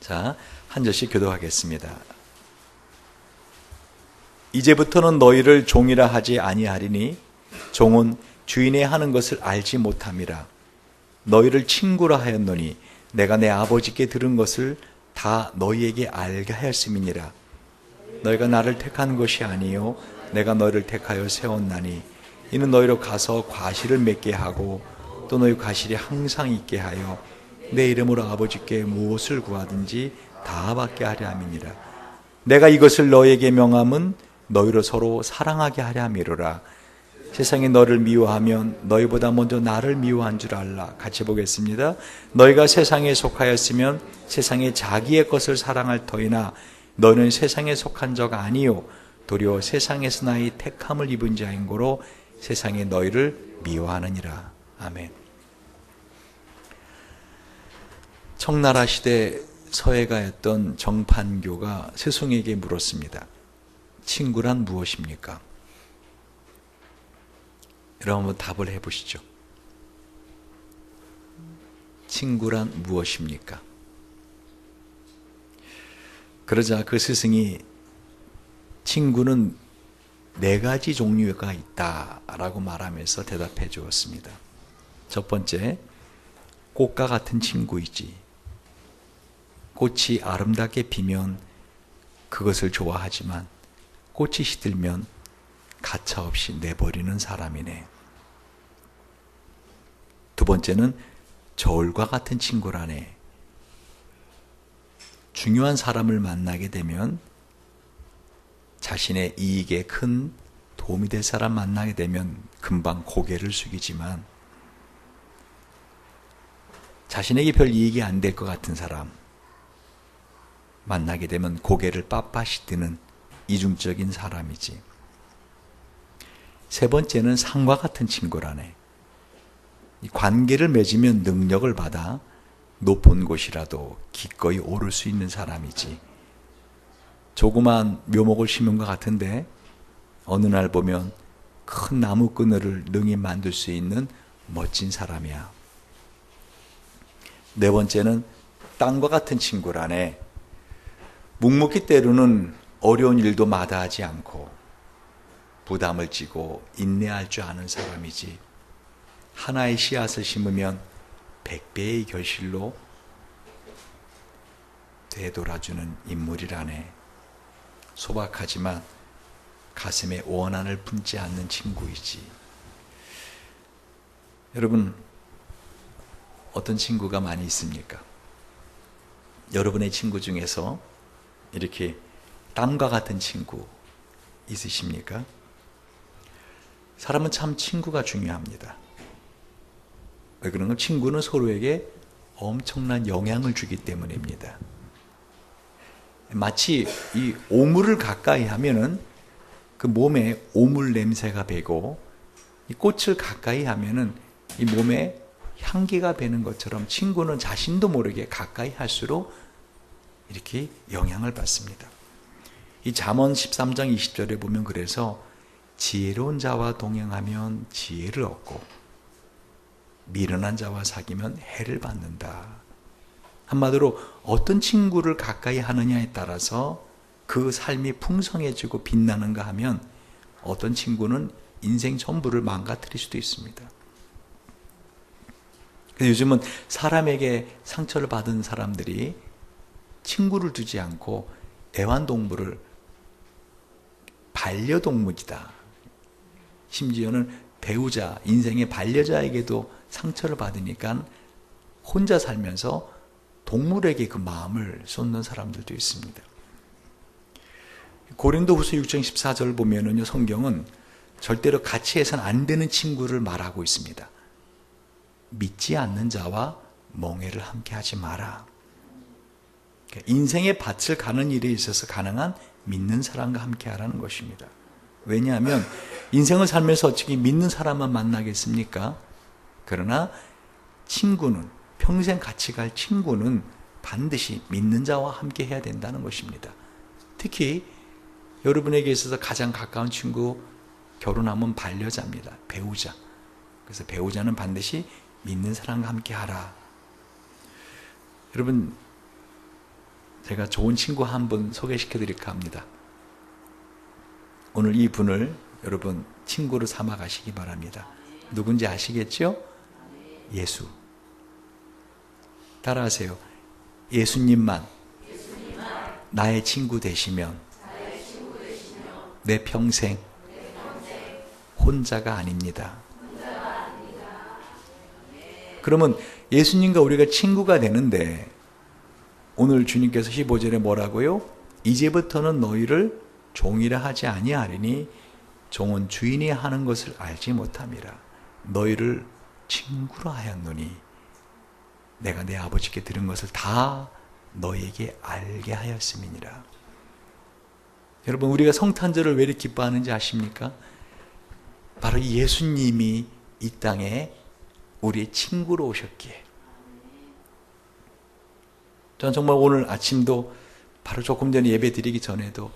자, 한 절씩 교독하겠습니다. 이제부터는 너희를 종이라 하지 아니하리니 종은 주인의 하는 것을 알지 못함이라. 너희를 친구라 하였노니 내가 내 아버지께 들은 것을 다 너희에게 알게 하였음이니라. 너희가 나를 택한 것이 아니요 내가 너희를 택하여 세웠나니 이는 너희로 가서 과실을 맺게 하고 또 너희 과실이 항상 있게 하여 내 이름으로 아버지께 무엇을 구하든지 다 받게 하려 함이니라. 내가 이것을 너희에게 명함은 너희로 서로 사랑하게 하려 함이로라. 세상이 너를 미워하면 너희보다 먼저 나를 미워한 줄 알라. 같이 보겠습니다. 너희가 세상에 속하였으면 세상이 자기의 것을 사랑할 터이나 너희는 세상에 속한 자가 아니요 도리어 세상에서 나의 택함을 입은 자인 고로 세상이 너희를 미워하느니라. 아멘. 청나라 시대 서예가였던 정판교가 스승에게 물었습니다. 친구란 무엇입니까? 여러분 한번 답을 해보시죠. 친구란 무엇입니까? 그러자 그 스승이 친구는 4가지 종류가 있다라고 말하면서 대답해 주었습니다. 첫 번째, 꽃과 같은 친구이지. 꽃이 아름답게 피면 그것을 좋아하지만 꽃이 시들면 가차없이 내버리는 사람이네. 두 번째는 저울과 같은 친구라네. 중요한 사람을 만나게 되면 자신의 이익에 큰 도움이 될 사람 만나게 되면 금방 고개를 숙이지만 자신에게 별 이익이 안 될 것 같은 사람 만나게 되면 고개를 빳빳이 드는 이중적인 사람이지. 세 번째는 상과 같은 친구라네. 관계를 맺으면 능력을 받아 높은 곳이라도 기꺼이 오를 수 있는 사람이지. 조그만 묘목을 심은 것 같은데 어느 날 보면 큰 나무 그늘을 능히 만들 수 있는 멋진 사람이야. 네 번째는 땅과 같은 친구라네. 묵묵히 때로는 어려운 일도 마다하지 않고 부담을 지고 인내할 줄 아는 사람이지. 하나의 씨앗을 심으면 100배의 결실로 되돌아주는 인물이라네. 소박하지만 가슴에 원한을 품지 않는 친구이지. 여러분, 어떤 친구가 많이 있습니까? 여러분의 친구 중에서 이렇게 땀과 같은 친구 있으십니까? 사람은 참 친구가 중요합니다. 왜 그런가? 친구는 서로에게 엄청난 영향을 주기 때문입니다. 마치 이 오물을 가까이 하면은 그 몸에 오물 냄새가 배고 이 꽃을 가까이 하면은 이 몸에 향기가 배는 것처럼 친구는 자신도 모르게 가까이 할수록 이렇게 영향을 받습니다. 이 잠언 13장 20절에 보면 그래서 지혜로운 자와 동행하면 지혜를 얻고 미련한 자와 사귀면 해를 받는다. 한마디로 어떤 친구를 가까이 하느냐에 따라서 그 삶이 풍성해지고 빛나는가 하면 어떤 친구는 인생 전부를 망가뜨릴 수도 있습니다. 그래서 요즘은 사람에게 상처를 받은 사람들이 친구를 두지 않고 애완동물을 반려동물이다. 심지어는 배우자, 인생의 반려자에게도 상처를 받으니까 혼자 살면서 동물에게 그 마음을 쏟는 사람들도 있습니다. 고린도후서 6장 14절 보면은요, 성경은 절대로 같이 해서는 안 되는 친구를 말하고 있습니다. 믿지 않는 자와 멍해를 함께 하지 마라. 인생의 밭을 가는 일에 있어서 가능한 믿는 사람과 함께 하라는 것입니다. 왜냐하면 인생을 살면서 어떻게 믿는 사람만 만나겠습니까? 그러나 친구는, 평생 같이 갈 친구는 반드시 믿는 자와 함께 해야 된다는 것입니다. 특히 여러분에게 있어서 가장 가까운 친구, 결혼하면 반려자입니다. 배우자. 그래서 배우자는 반드시 믿는 사람과 함께 하라. 여러분, 제가 좋은 친구 한 분 소개시켜 드릴까 합니다. 오늘 이 분을 여러분 친구로 삼아 가시기 바랍니다. 누군지 아시겠죠? 예수. 따라하세요. 예수님만 나의 친구 되시면 내 평생 혼자가 아닙니다. 그러면 예수님과 우리가 친구가 되는데 오늘 주님께서 15절에 뭐라고요? 이제부터는 너희를 종이라 하지 아니하리니 종은 주인이 하는 것을 알지 못함이라. 너희를 친구로 하였노니 내가 내 아버지께 들은 것을 다 너희에게 알게 하였음이니라. 여러분, 우리가 성탄절을 왜 이렇게 기뻐하는지 아십니까? 바로 예수님이 이 땅에 우리의 친구로 오셨기에. 저는 정말 오늘 아침도 바로 조금 전에 예배 드리기 전에도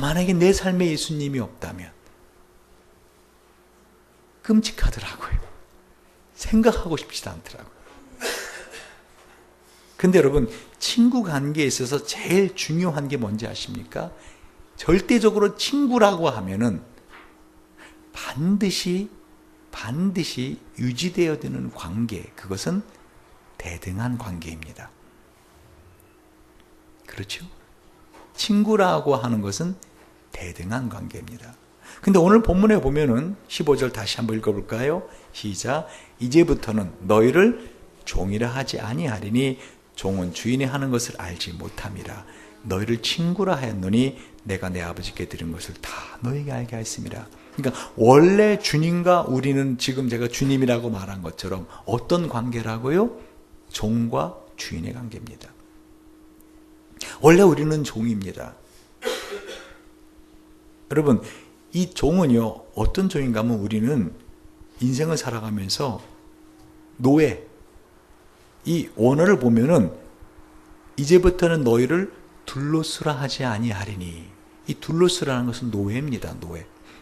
만약에 내 삶에 예수님이 없다면 끔찍하더라고요. 생각하고 싶지도 않더라고요. 근데 여러분, 친구 관계에 있어서 제일 중요한 게 뭔지 아십니까? 절대적으로 친구라고 하면은 반드시 유지되어야 되는 관계, 그것은 대등한 관계입니다. 그렇죠? 친구라고 하는 것은 대등한 관계입니다. 근데 오늘 본문에 보면은 15절 다시 한번 읽어볼까요? 시작. 이제부터는 너희를 종이라 하지 아니하리니 종은 주인이 하는 것을 알지 못함이라. 너희를 친구라 하였노니 내가 내 아버지께 들은 것을 다 너희에게 알게 하였음이라. 그러니까 원래 주님과 우리는 지금 제가 주님이라고 말한 것처럼 어떤 관계라고요? 종과 주인의 관계입니다. 원래 우리는 종입니다. 여러분, 이 종은요, 어떤 종인가 하면 우리는 인생을 살아가면서 노예, 이 원어를 보면은 이제부터는 너희를 둘로쓰라 하지 아니하리니, 이 둘로쓰라는 것은 노예입니다.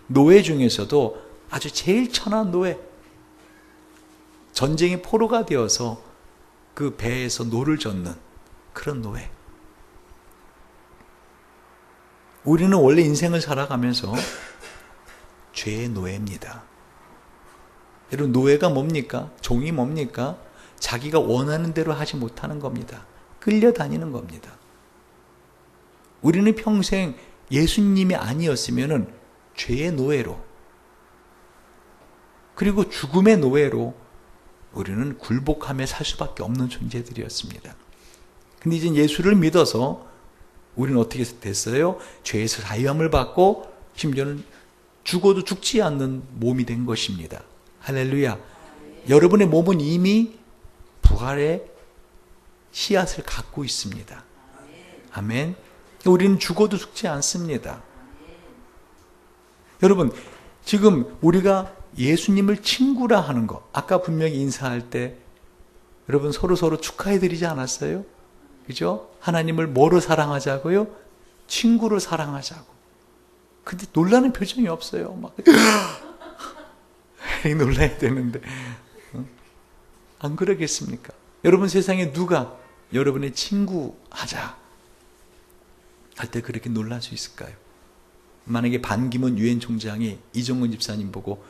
노예 중에서도 아주 제일 천한 노예, 전쟁의 포로가 되어서 그 배에서 노를 젓는 그런 노예. 우리는 원래 인생을 살아가면서 죄의 노예입니다. 여러분, 노예가 뭡니까? 종이 뭡니까? 자기가 원하는 대로 하지 못하는 겁니다. 끌려다니는 겁니다. 우리는 평생 예수님이 아니었으면은 죄의 노예로, 그리고 죽음의 노예로 우리는 굴복하며 살 수밖에 없는 존재들이었습니다. 근데 이제 예수를 믿어서 우리는 어떻게 됐어요? 죄에서 자유함을 받고 심지어는 죽어도 죽지 않는 몸이 된 것입니다. 할렐루야. 여러분의 몸은 이미 부활의 씨앗을 갖고 있습니다. 아멘. 우리는 죽어도 죽지 않습니다. 여러분, 지금 우리가 예수님을 친구라 하는 거, 아까 분명히 인사할 때 여러분 서로 축하해 드리지 않았어요? 그죠? 하나님을 뭐로 사랑하자고요? 친구로 사랑하자고. 근데 놀라는 표정이 없어요. 막 놀라야 되는데 안 그러겠습니까? 여러분, 세상에 누가 여러분의 친구 하자 할 때 그렇게 놀랄 수 있을까요? 만약에 반기문 유엔 총장이 이종근 집사님 보고,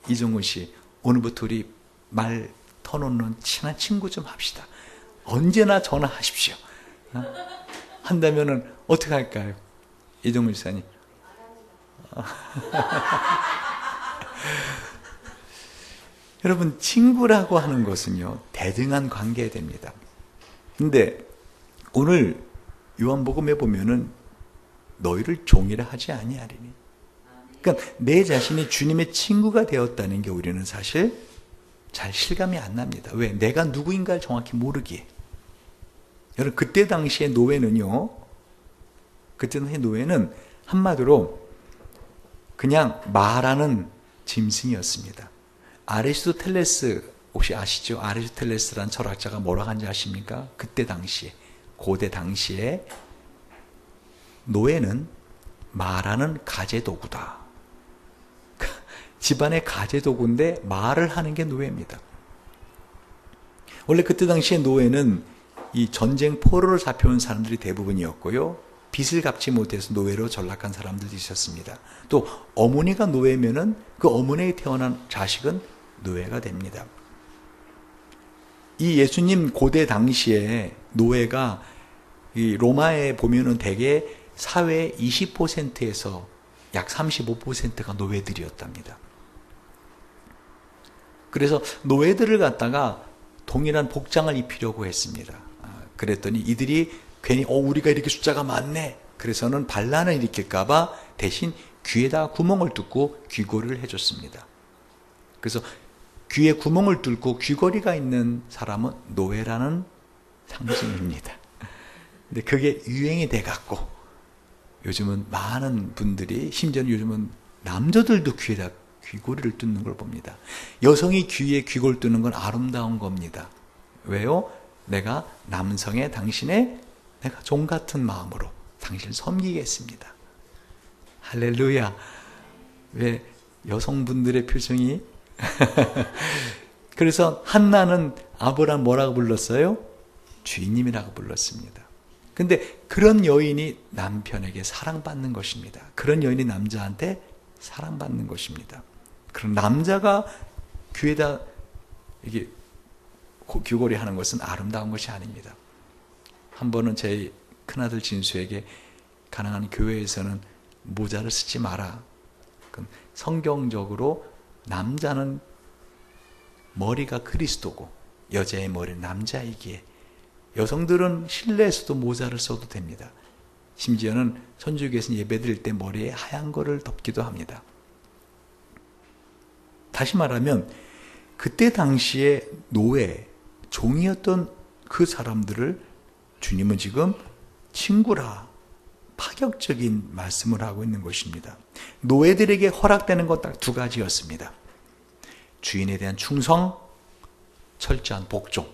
이종근 씨, 오늘부터 우리 말 터놓는 친한 친구 좀 합시다. 언제나 전화하십시오. 한다면은 어떻게 할까요? 이종근 집사님. 여러분, 친구라고 하는 것은요, 대등한 관계가 됩니다. 근데 오늘 요한복음에 보면은 너희를 종이라 하지 아니하리니. 그러니까 내 자신이 주님의 친구가 되었다는 게 우리는 사실 잘 실감이 안 납니다. 왜? 내가 누구인가를 정확히 모르기에. 여러분, 그때 당시의 노예는요, 그때 당시의 노예는 한마디로 그냥 말하는 짐승이었습니다. 아리스토텔레스 혹시 아시죠? 아리스토텔레스라는 철학자가 뭐라고 한지 아십니까? 그때 당시에, 고대 당시에 노예는 말하는 가제도구다. 집안의 가제도구인데 말을 하는 게 노예입니다. 원래 그때 당시에 노예는 이 전쟁 포로로 잡혀온 사람들이 대부분이었고요. 빚을 갚지 못해서 노예로 전락한 사람들도 있었습니다. 또 어머니가 노예면은 그 어머니에 태어난 자식은 노예가 됩니다. 이 예수님 고대 당시에 노예가 이 로마에 보면은 대개 사회의 20%에서 약 35%가 노예들이었답니다. 그래서 노예들을 갖다가 동일한 복장을 입히려고 했습니다. 그랬더니 이들이 괜히 우리가 이렇게 숫자가 많네. 그래서는 반란을 일으킬까봐 대신 귀에다 구멍을 뚫고 귀걸이를 해줬습니다. 그래서 귀에 구멍을 뚫고 귀걸이가 있는 사람은 노예라는 상징입니다. 근데 그게 유행이 돼갖고 요즘은 많은 분들이, 심지어는 요즘은 남자들도 귀에다 귀걸이를 뚫는 걸 봅니다. 여성이 귀에 귀걸이 뚫는 건 아름다운 겁니다. 왜요? 내가 남성의 당신의 내가 종 같은 마음으로 당신을 섬기겠습니다. 할렐루야. 왜 여성분들의 표정이 그래서 한나는 아브라함 뭐라고 불렀어요? 주인님이라고 불렀습니다. 근데 그런 여인이 남편에게 사랑받는 것입니다. 그런 여인이 남자한테 사랑받는 것입니다. 그런 남자가 귀에다 이게 귀걸이 하는 것은 아름다운 것이 아닙니다. 한 번은 제 큰아들 진수에게 가능한 교회에서는 모자를 쓰지 마라. 성경적으로 남자는 머리가 그리스도고 여자의 머리는 남자이기에 여성들은 실내에서도 모자를 써도 됩니다. 심지어는 천주교에서는 예배드릴 때 머리에 하얀 거를 덮기도 합니다. 다시 말하면 그때 당시에 노예, 종이었던 그 사람들을 주님은 지금 친구라 파격적인 말씀을 하고 있는 것입니다. 노예들에게 허락되는 것 딱 두 가지였습니다. 주인에 대한 충성, 철저한 복종.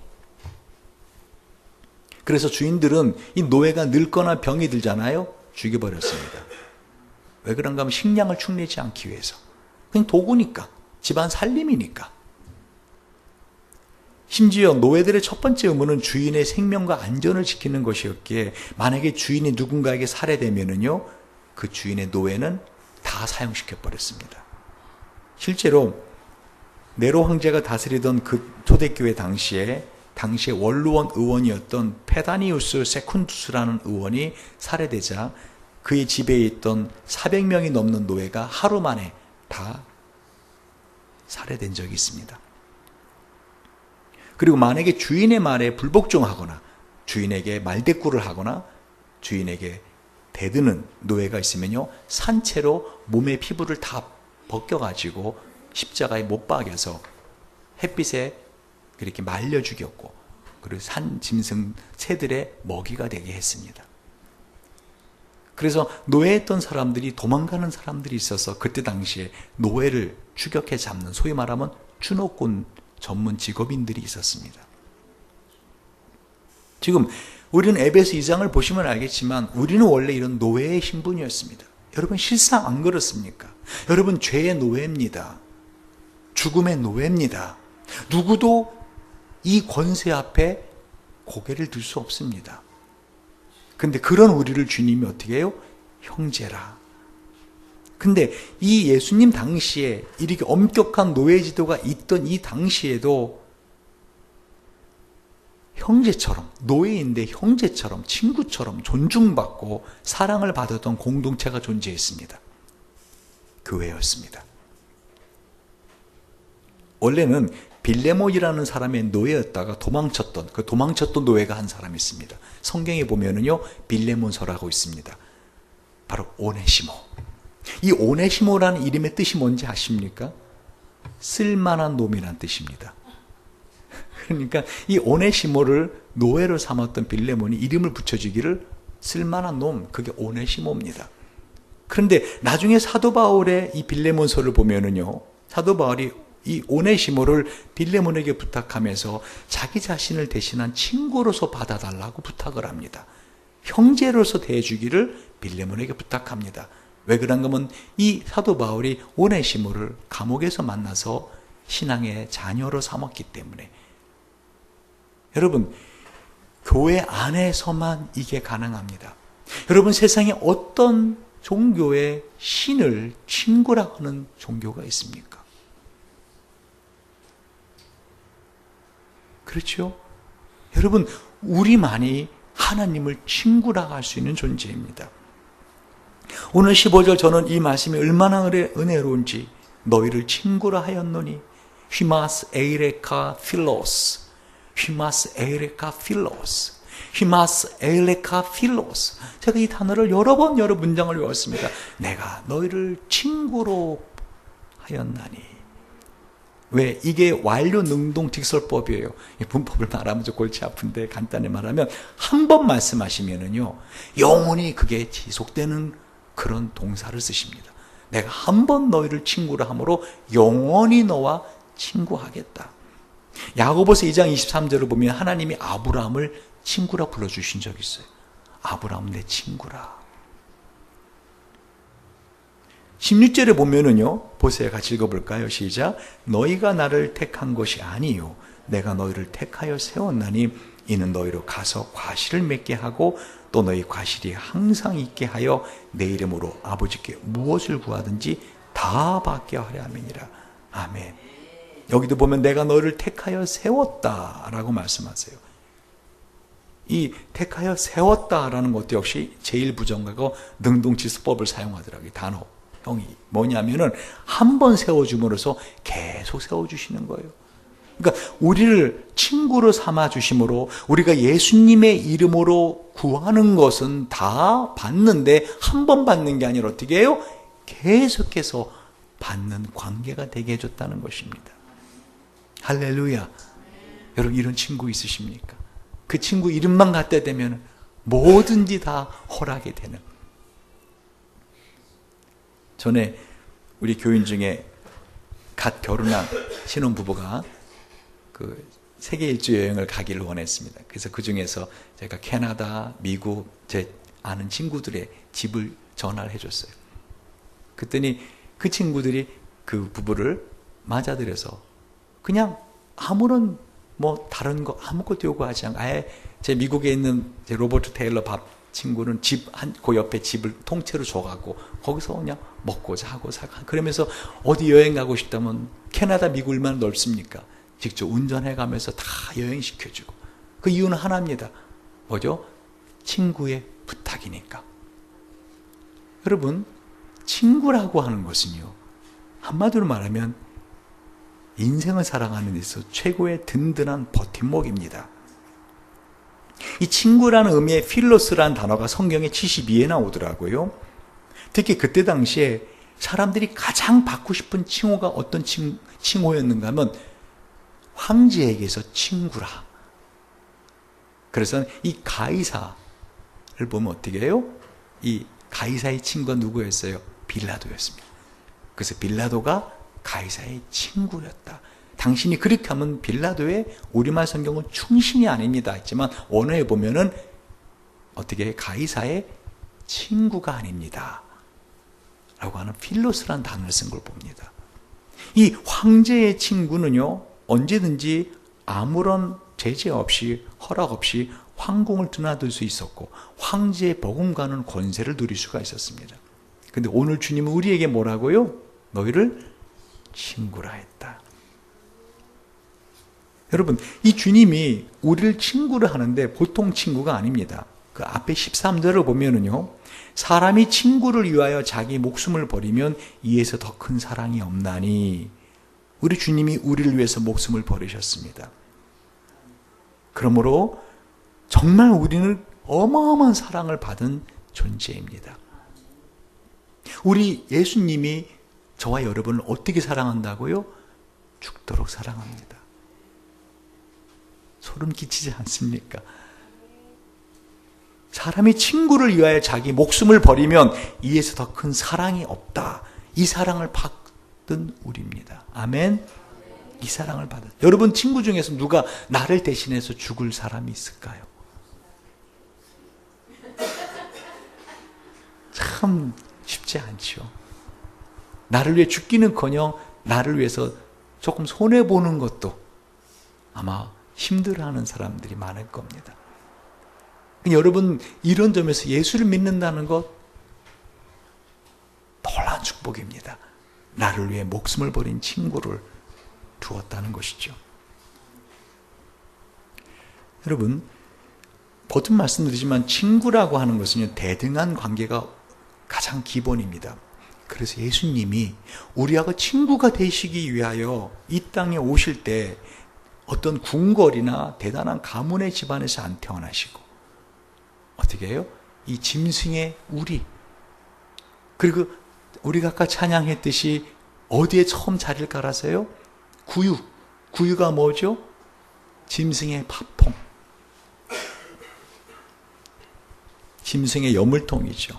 그래서 주인들은 이 노예가 늙거나 병이 들잖아요. 죽여버렸습니다. 왜 그런가 하면 식량을 축내지 않기 위해서. 그냥 도구니까. 집안 살림이니까. 심지어 노예들의 첫 번째 의무는 주인의 생명과 안전을 지키는 것이었기에 만약에 주인이 누군가에게 살해되면은요, 그 주인의 노예는 다 사형시켜버렸습니다. 실제로 네로 황제가 다스리던 그 초대교회 당시에 원로원 의원이었던 페다니우스 세쿤투스라는 의원이 살해되자 그의 집에 있던 400명이 넘는 노예가 하루 만에 다 살해된 적이 있습니다. 그리고 만약에 주인의 말에 불복종하거나 주인에게 말대꾸를 하거나 주인에게 대드는 노예가 있으면요, 산채로 몸의 피부를 다 벗겨가지고 십자가에 못 박여서 햇빛에 이렇게 말려 죽였고, 그리고 산 짐승 새들의 먹이가 되게 했습니다. 그래서 노예했던 사람들이 도망가는 사람들이 있어서 그때 당시에 노예를 추격해 잡는, 소위 말하면 추노꾼 전문 직업인들이 있었습니다. 지금 우리는 에베소 2장을 보시면 알겠지만 우리는 원래 이런 노예의 신분이었습니다. 여러분 실상 안 그렇습니까? 여러분 죄의 노예입니다. 죽음의 노예입니다. 누구도 이 권세 앞에 고개를 들 수 없습니다. 근데 그런 우리를 주님이 어떻게 해요? 형제라. 근데 이 예수님 당시에 이렇게 엄격한 노예 지도가 있던 이 당시에도 형제처럼, 노예인데 형제처럼, 친구처럼 존중받고 사랑을 받았던 공동체가 존재했습니다. 교회였습니다. 원래는 빌레몬이라는 사람의 노예였다가 도망쳤던, 그 도망쳤던 노예가 한 사람이 있습니다. 성경에 보면은요, 빌레몬서라고 있습니다. 바로 오네시모. 이 오네시모라는 이름의 뜻이 뭔지 아십니까? 쓸만한 놈이란 뜻입니다. 그러니까 이 오네시모를 노예로 삼았던 빌레몬이 이름을 붙여주기를 쓸만한 놈, 그게 오네시모입니다. 그런데 나중에 사도 바울의 이 빌레몬서를 보면은요, 사도 바울이 이 오네시모를 빌레몬에게 부탁하면서 자기 자신을 대신한 친구로서 받아달라고 부탁을 합니다. 형제로서 대해주기를 빌레몬에게 부탁합니다. 왜 그런가 하면 이 사도 바울이 오네시모를 감옥에서 만나서 신앙의 자녀로 삼았기 때문에. 여러분, 교회 안에서만 이게 가능합니다. 여러분, 세상에 어떤 종교의 신을 친구라고 하는 종교가 있습니까? 그렇죠? 여러분, 우리만이 하나님을 친구라고 할 수 있는 존재입니다. 오늘 15절 저는 이 말씀이 얼마나 은혜로운지, 너희를 친구라 하였노니 히마스 에이레카 필로스, 히마스 에이레카 필로스, 히마스 에이레카 필로스. 제가 이 단어를 여러 문장을 외웠습니다. 내가 너희를 친구로 하였나니. 왜? 이게 완료 능동 직설법이에요. 문법을 말하면 좀 골치 아픈데 간단히 말하면 한 번 말씀하시면은요, 영원히 그게 지속되는 그런 동사를 쓰십니다. 내가 한 번 너희를 친구로 함으로 영원히 너와 친구하겠다. 야고보서 2장 23절을 보면 하나님이 아브라함을 친구라 불러주신 적이 있어요. 아브라함 내 친구라. 16절에 보면은요, 보세요. 같이 읽어볼까요? 시작. 너희가 나를 택한 것이 아니요 내가 너희를 택하여 세웠나니 이는 너희로 가서 과실을 맺게 하고 또 너희 과실이 항상 있게 하여 내 이름으로 아버지께 무엇을 구하든지 다 받게 하려 함이니라. 아멘. 여기도 보면 내가 너희를 택하여 세웠다라고 말씀하세요. 이 택하여 세웠다라는 것도 역시 제1부정과거 능동지수법을 사용하더라고요. 단어 형이 뭐냐면은 한 번 세워줌으로써 계속 세워주시는 거예요. 그러니까 우리를 친구로 삼아 주심으로 우리가 예수님의 이름으로 구하는 것은 다 받는데 한 번 받는 게 아니라 어떻게 해요? 계속해서 받는 관계가 되게 해줬다는 것입니다. 할렐루야. 여러분, 이런 친구 있으십니까? 그 친구 이름만 갖다 대면 뭐든지 다 허락이 되는. 전에 우리 교인 중에 갓 결혼한 신혼부부가 그 세계 일주 여행을 가기를 원했습니다. 그래서 그 중에서 제가 캐나다, 미국 제 아는 친구들의 집을 전화를 해줬어요. 그랬더니 그 친구들이 그 부부를 맞아들여서 그냥 아무런 뭐 다른 거 아무것도 요구하지 않고 아예 제 미국에 있는 제 로버트 테일러 밥 친구는 그 옆에 집을 통째로 줘가고 거기서 그냥 먹고 자고 그러면서 어디 여행 가고 싶다면 캐나다 미국 얼마나 넓습니까? 직접 운전해가면서 다 여행시켜주고. 그 이유는 하나입니다. 뭐죠? 친구의 부탁이니까. 여러분, 친구라고 하는 것은요, 한마디로 말하면 인생을 살아가는 데 있어서 최고의 든든한 버팀목입니다. 이 친구라는 의미의 필로스라는 단어가 성경에 72에 나오더라고요. 특히 그때 당시에 사람들이 가장 받고 싶은 칭호가 어떤 칭호였는가 하면 황제에게서 친구라. 그래서 이 가이사를 보면 어떻게 해요? 이 가이사의 친구가 누구였어요? 빌라도였습니다. 그래서 빌라도가 가이사의 친구였다. 당신이 그렇게 하면 빌라도의 우리말 성경은 충신이 아닙니다 했지만 원어에 보면은 어떻게 가이사의 친구가 아닙니다 라고 하는 필로스라는 단어를 쓴 걸 봅니다. 이 황제의 친구는요, 언제든지 아무런 제재 없이 허락 없이 황궁을 드나들 수 있었고 황제의 버금가는 권세를 누릴 수가 있었습니다. 근데 오늘 주님은 우리에게 뭐라고요? 너희를 친구라 했다. 여러분, 이 주님이 우리를 친구를 하는데 보통 친구가 아닙니다. 그 앞에 13절을 보면은요, 사람이 친구를 위하여 자기 목숨을 버리면 이에서 더 큰 사랑이 없나니. 우리 주님이 우리를 위해서 목숨을 버리셨습니다. 그러므로 정말 우리는 어마어마한 사랑을 받은 존재입니다. 우리 예수님이 저와 여러분을 어떻게 사랑한다고요? 죽도록 사랑합니다. 소름 끼치지 않습니까? 사람이 친구를 위하여 자기 목숨을 버리면 이에서 더 큰 사랑이 없다. 이 사랑을 받은 우리입니다. 아멘. 이 사랑을 받은. 여러분, 친구 중에서 누가 나를 대신해서 죽을 사람이 있을까요? 참 쉽지 않죠. 나를 위해 죽기는커녕 나를 위해서 조금 손해보는 것도 아마 힘들어하는 사람들이 많을 겁니다. 여러분, 이런 점에서 예수를 믿는다는 것 놀라운 축복입니다. 나를 위해 목숨을 버린 친구를 두었다는 것이죠. 여러분, 거듭 말씀드리지만 친구라고 하는 것은 대등한 관계가 가장 기본입니다. 그래서 예수님이 우리하고 친구가 되시기 위하여 이 땅에 오실 때 어떤 궁궐이나 대단한 가문의 집안에서 안 태어나시고 어떻게 해요? 이 짐승의 우리, 그리고 우리가 아까 찬양했듯이 어디에 처음 자리를 깔았어요? 구유가 뭐죠? 짐승의 밥통, 짐승의 여물통이죠.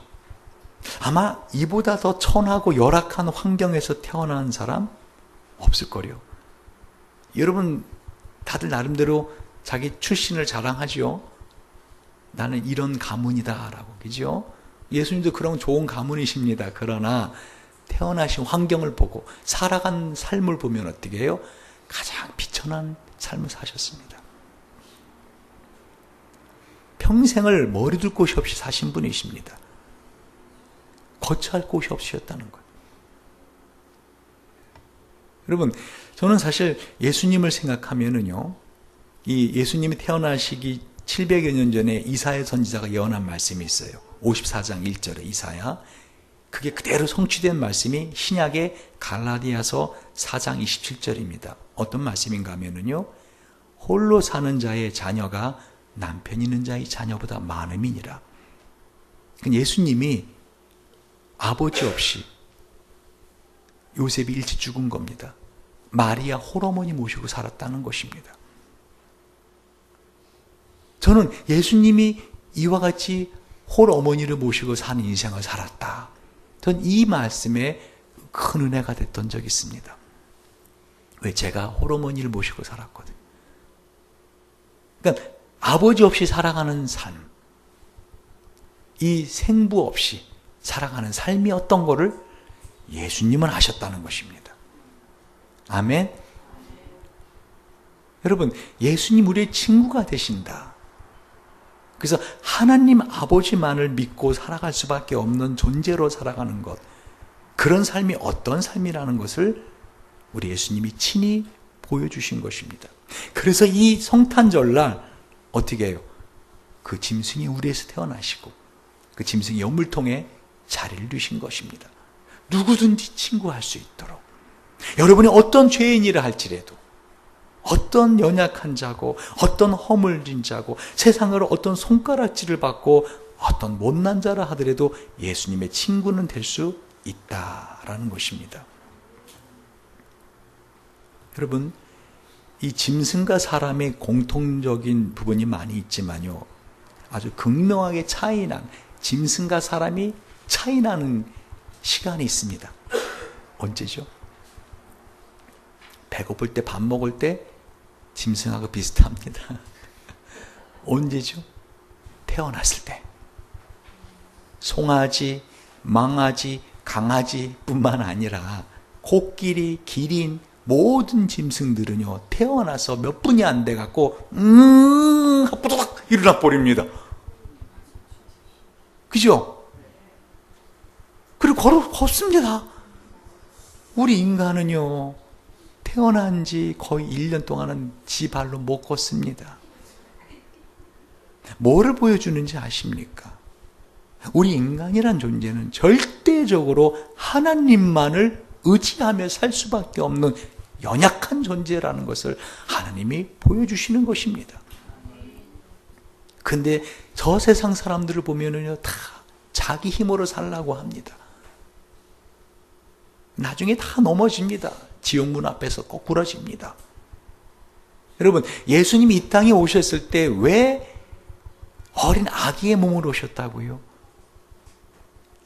아마 이보다 더 천하고 열악한 환경에서 태어난 사람 없을 거래요. 여러분, 다들 나름대로 자기 출신을 자랑하죠. 나는 이런 가문이다 라고, 그죠? 예수님도 그런 좋은 가문이십니다. 그러나 태어나신 환경을 보고 살아간 삶을 보면 어떻게 해요? 가장 비천한 삶을 사셨습니다. 평생을 머리둘 곳이 없이 사신 분이십니다. 거처할 곳이 없으셨다는 거예요. 여러분, 저는 사실 예수님을 생각하면은요, 이 예수님이 태어나시기 700여 년 전에 이사야 선지자가 예언한 말씀이 있어요. 54장 1절에 이사야. 그게 그대로 성취된 말씀이 신약의 갈라디아서 4장 27절입니다. 어떤 말씀인가 하면은요, 홀로 사는 자의 자녀가 남편 있는 자의 자녀보다 많음이니라. 예수님이 아버지 없이 요셉이 일찍 죽은 겁니다. 마리아 홀어머니 모시고 살았다는 것입니다. 저는 예수님이 이와 같이 홀어머니를 모시고 사는 인생을 살았다. 전 이 말씀에 큰 은혜가 됐던 적이 있습니다. 왜? 제가 홀어머니를 모시고 살았거든요. 그러니까 아버지 없이 살아가는 삶, 이 생부 없이 살아가는 삶이 어떤 거를 예수님은 아셨다는 것입니다. 아멘. 여러분, 예수님 우리의 친구가 되신다. 그래서 하나님 아버지만을 믿고 살아갈 수밖에 없는 존재로 살아가는 것, 그런 삶이 어떤 삶이라는 것을 우리 예수님이 친히 보여주신 것입니다. 그래서 이 성탄절날 어떻게 해요? 그 짐승이 우리에서 태어나시고 그 짐승이 여물통에 자리를 두신 것입니다. 누구든지 친구할 수 있도록. 여러분이 어떤 죄인이라 할지라도, 어떤 연약한 자고, 어떤 허물진 자고, 세상으로 어떤 손가락질을 받고 어떤 못난 자라 하더라도 예수님의 친구는 될 수 있다라는 것입니다. 여러분, 이 짐승과 사람의 공통적인 부분이 많이 있지만요, 아주 극명하게 차이난, 짐승과 사람이 차이나는 시간이 있습니다. 언제죠? 배고플 때, 밥 먹을 때 짐승하고 비슷합니다. 언제죠? 태어났을 때. 송아지, 망아지, 강아지뿐만 아니라 코끼리, 기린, 모든 짐승들은요, 태어나서 몇 분이 안 돼갖고 뿌다닥 일어나 버립니다. 그죠? 그리고 걷습니다. 우리 인간은요, 태어난 지 거의 1년 동안은 지 발로 못 걷습니다. 뭐를 보여주는지 아십니까? 우리 인간이란 존재는 절대적으로 하나님만을 의지하며 살 수밖에 없는 연약한 존재라는 것을 하나님이 보여주시는 것입니다. 근데 저 세상 사람들을 보면은요, 다 자기 힘으로 살라고 합니다. 나중에 다 넘어집니다. 지옥문 앞에서 거꾸러집니다. 여러분, 예수님이 이 땅에 오셨을 때 왜 어린 아기의 몸으로 오셨다고요?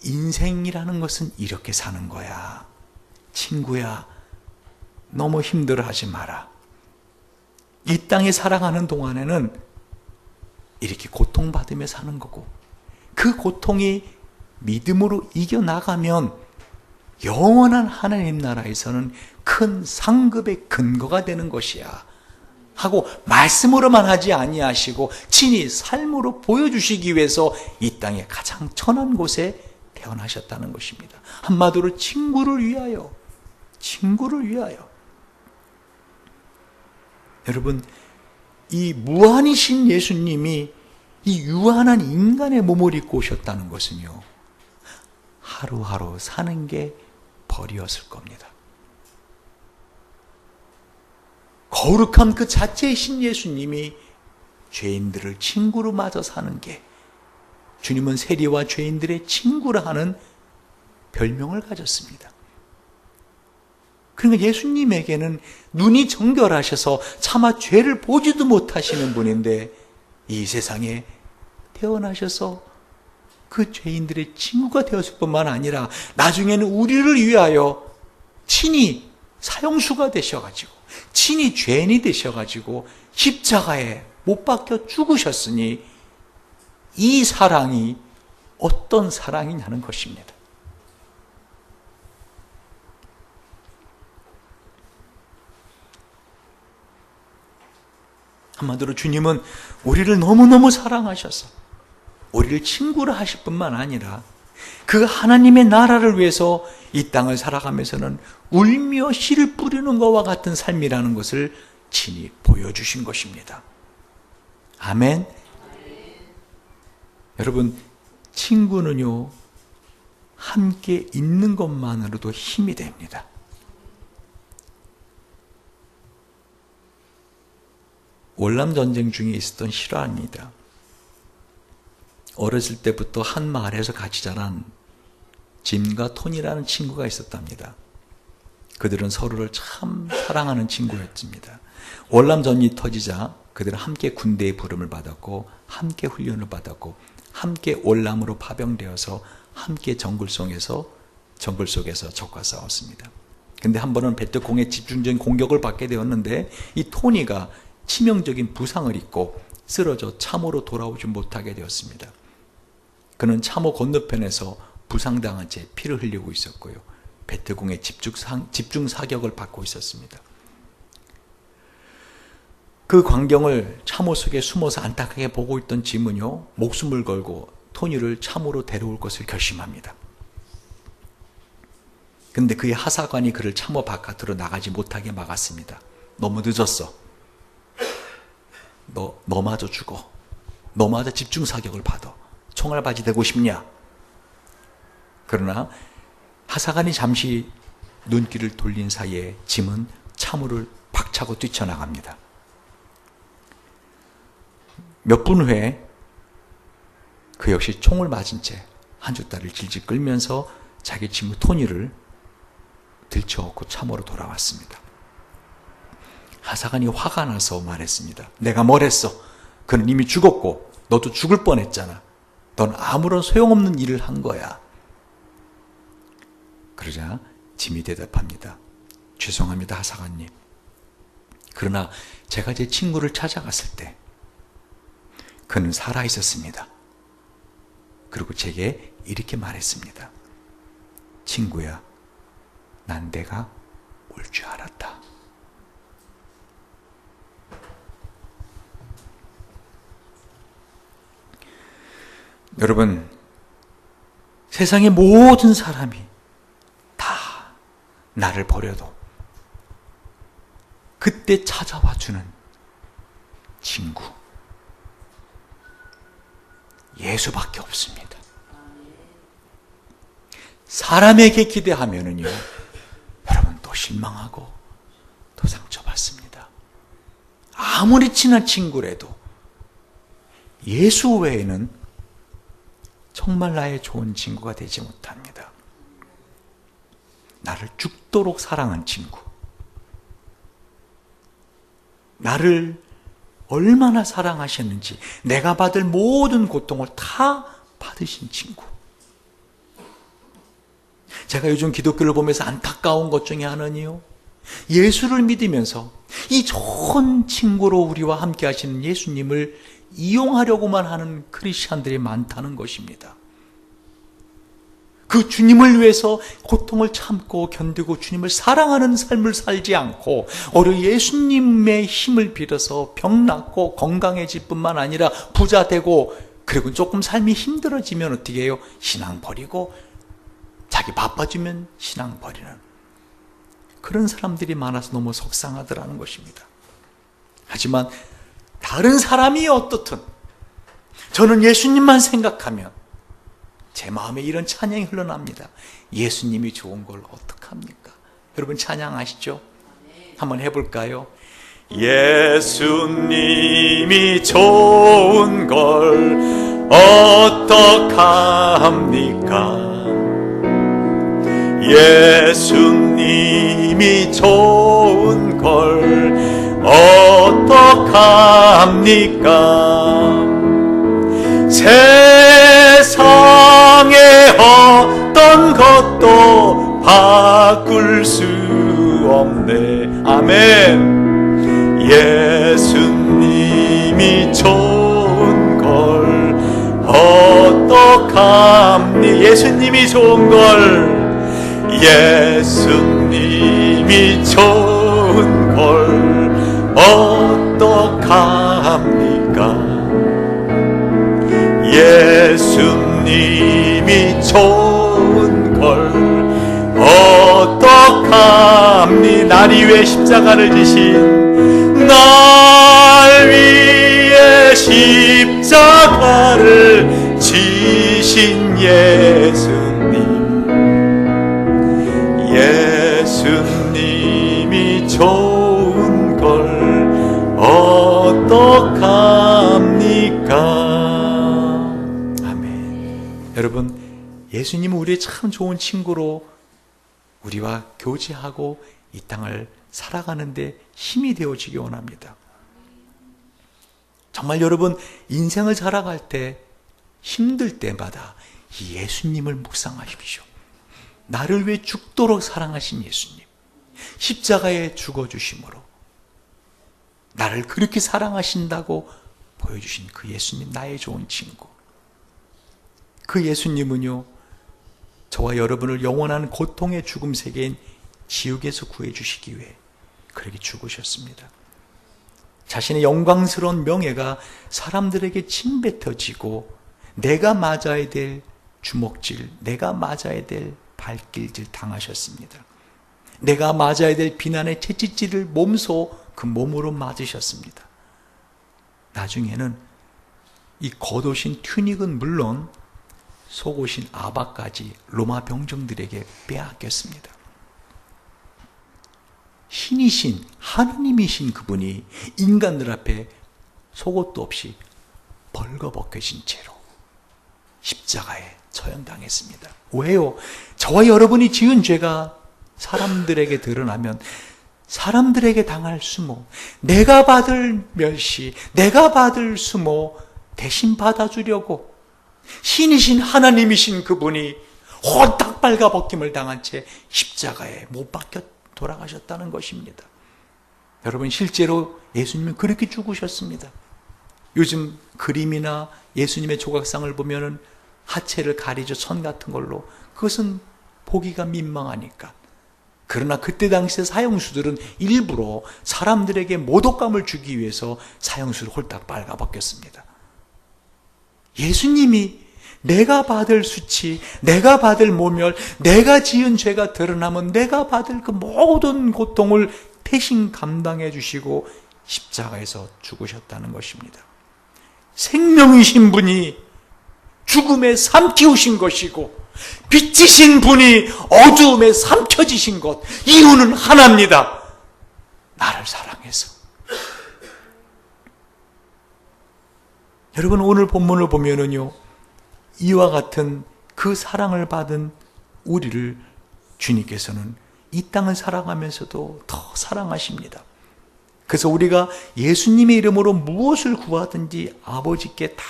인생이라는 것은 이렇게 사는 거야. 친구야, 너무 힘들어하지 마라. 이 땅에 살아가는 동안에는 이렇게 고통받으며 사는 거고, 그 고통이 믿음으로 이겨나가면 영원한 하나님 나라에서는 큰 상급의 근거가 되는 것이야 하고 말씀으로만 하지 아니하시고 친히 삶으로 보여주시기 위해서 이 땅의 가장 천한 곳에 태어나셨다는 것입니다. 한마디로 친구를 위하여, 친구를 위하여. 여러분, 이 무한이신 예수님이 이 유한한 인간의 몸을 입고 오셨다는 것은요, 하루하루 사는 게 벌이었을 겁니다. 거룩함 그 자체이신 예수님이 죄인들을 친구로 맞아 사는 게, 주님은 세리와 죄인들의 친구라 하는 별명을 가졌습니다. 그러니까 예수님에게는 눈이 정결하셔서 차마 죄를 보지도 못하시는 분인데 이 세상에 태어나셔서 그 죄인들의 친구가 되었을 뿐만 아니라 나중에는 우리를 위하여 친히 사형수가 되셔가지고 친히 죄인이 되셔가지고 십자가에 못 박혀 죽으셨으니 이 사랑이 어떤 사랑이냐는 것입니다. 한마디로 주님은 우리를 너무너무 사랑하셔서 우리를 친구로 하실 뿐만 아니라 그 하나님의 나라를 위해서 이 땅을 살아가면서는 울며 씨를 뿌리는 것과 같은 삶이라는 것을 친히 보여주신 것입니다. 아멘. 여러분, 친구는요, 함께 있는 것만으로도 힘이 됩니다. 월남전쟁 중에 있었던 실화입니다. 어렸을 때부터 한 마을에서 같이 자란 짐과 톤이라는 친구가 있었답니다. 그들은 서로를 참 사랑하는 친구였습니다. 월남전이 터지자 그들은 함께 군대의 부름을 받았고 함께 훈련을 받았고 함께 월남으로 파병되어서 함께 정글 속에서 적과 싸웠습니다. 근데 한 번은 베트콩의 집중적인 공격을 받게 되었는데 이 토니가 치명적인 부상을 입고 쓰러져 참호로 돌아오지 못하게 되었습니다. 그는 참호 건너편에서 부상당한 채 피를 흘리고 있었고요. 베트콩의 집중 사격을 받고 있었습니다. 그 광경을 참호 속에 숨어서 안타깝게 보고 있던 짐은요, 목숨을 걸고 토니를 참호로 데려올 것을 결심합니다. 그런데 그의 하사관이 그를 참호 바깥으로 나가지 못하게 막았습니다. 너무 늦었어. 너마저 죽어. 너마저 집중 사격을 받아. 총알바지 되고 싶냐? 그러나 하사관이 잠시 눈길을 돌린 사이에 짐은 참호를 박차고 뛰쳐나갑니다. 몇 분 후에 그 역시 총을 맞은 채 한 주다리를 질질 끌면서 자기 친구 토니를 들쳐업고 참호로 돌아왔습니다. 하사관이 화가 나서 말했습니다. 내가 뭘 했어? 그는 이미 죽었고 너도 죽을 뻔했잖아. 넌 아무런 소용없는 일을 한 거야. 그러자 짐이 대답합니다. 죄송합니다, 하사관님. 그러나 제가 제 친구를 찾아갔을 때 그는 살아있었습니다. 그리고 제게 이렇게 말했습니다. 친구야, 난 내가 올 줄 알았다. 여러분, 세상의 모든 사람이 다 나를 버려도 그때 찾아와 주는 친구, 예수밖에 없습니다. 사람에게 기대하면은요, 여러분 또 실망하고 또 상처받습니다. 아무리 친한 친구라도 예수 외에는 정말 나의 좋은 친구가 되지 못합니다. 나를 죽도록 사랑한 친구, 나를 얼마나 사랑하셨는지 내가 받을 모든 고통을 다 받으신 친구. 제가 요즘 기독교를 보면서 안타까운 것 중에 하나는요, 예수를 믿으면서 이 좋은 친구로 우리와 함께 하시는 예수님을 이용하려고만 하는 크리스찬들이 많다는 것입니다. 그 주님을 위해서 고통을 참고 견디고 주님을 사랑하는 삶을 살지 않고 오히려 예수님의 힘을 빌어서 병 낫고 건강해질 뿐만 아니라 부자 되고, 그리고 조금 삶이 힘들어지면 어떻게 해요? 신앙 버리고, 자기 바빠지면 신앙 버리는 그런 사람들이 많아서 너무 속상하더라는 것입니다. 하지만 다른 사람이 어떻든 저는 예수님만 생각하면 제 마음에 이런 찬양이 흘러납니다. 예수님이 좋은 걸 어떡합니까? 여러분 찬양하시죠? 한번 해볼까요? 예수님이 좋은 걸 어떡합니까? 예수님이 좋은 걸 어떡합니까? 세상에 어떤 것도 바꿀 수 없네. 아멘. 예수님이 좋은 걸 어떡합니까? 예수님이 좋은 걸, 예수님이 좋은 걸 어떡합니까? 예수님이 좋은 걸 어떡합니까? 날 위해 십자가를 지신, 날 위해 십자가를 지신 예수님, 예수님이 좋은 걸 어떡합니까? 아멘. 여러분, 예수님은 우리의 참 좋은 친구로 우리와 교제하고 이 땅을 살아가는데 힘이 되어지기 원합니다. 정말 여러분, 인생을 살아갈 때 힘들 때마다 이 예수님을 묵상하십시오. 나를 위해 죽도록 사랑하신 예수님, 십자가에 죽어주심으로 나를 그렇게 사랑하신다고 보여주신 그 예수님, 나의 좋은 친구. 그 예수님은요, 저와 여러분을 영원한 고통의 죽음 세계인 지옥에서 구해주시기 위해 그렇게 죽으셨습니다. 자신의 영광스러운 명예가 사람들에게 침뱉어지고 내가 맞아야 될 주먹질, 내가 맞아야 될 발길질 당하셨습니다. 내가 맞아야 될 비난의 채찍질을 몸소 그 몸으로 맞으셨습니다. 나중에는 이 겉옷인 튜닉은 물론 속옷인 아바까지 로마 병정들에게 빼앗겼습니다. 신이신 하느님이신 그분이 인간들 앞에 속옷도 없이 벌거벗겨진 채로 십자가에 처형당했습니다. 왜요? 저와 여러분이 지은 죄가 사람들에게 드러나면 사람들에게 당할 수모, 내가 받을 멸시, 내가 받을 수모 대신 받아주려고 신이신 하나님이신 그분이 홀딱 발가벗김을 당한 채 십자가에 못 박혀 돌아가셨다는 것입니다. 여러분, 실제로 예수님은 그렇게 죽으셨습니다. 요즘 그림이나 예수님의 조각상을 보면은 하체를 가리죠. 선 같은 걸로. 그것은 보기가 민망하니까. 그러나 그때 당시에 사형수들은 일부러 사람들에게 모독감을 주기 위해서 사형수를 홀딱 발가벗겼습니다. 예수님이 내가 받을 수치, 내가 받을 모멸, 내가 지은 죄가 드러나면 내가 받을 그 모든 고통을 대신 감당해 주시고 십자가에서 죽으셨다는 것입니다. 생명이신 분이 죽음에 삼키우신 것이고 빛이신 분이 어두움에 삼켜지신 것, 이유는 하나입니다. 나를 사랑해서. 여러분, 오늘 본문을 보면은요, 이와 같은 그 사랑을 받은 우리를 주님께서는 이 땅을 살아가면서도 더 사랑하십니다. 그래서 우리가 예수님의 이름으로 무엇을 구하든지 아버지께 다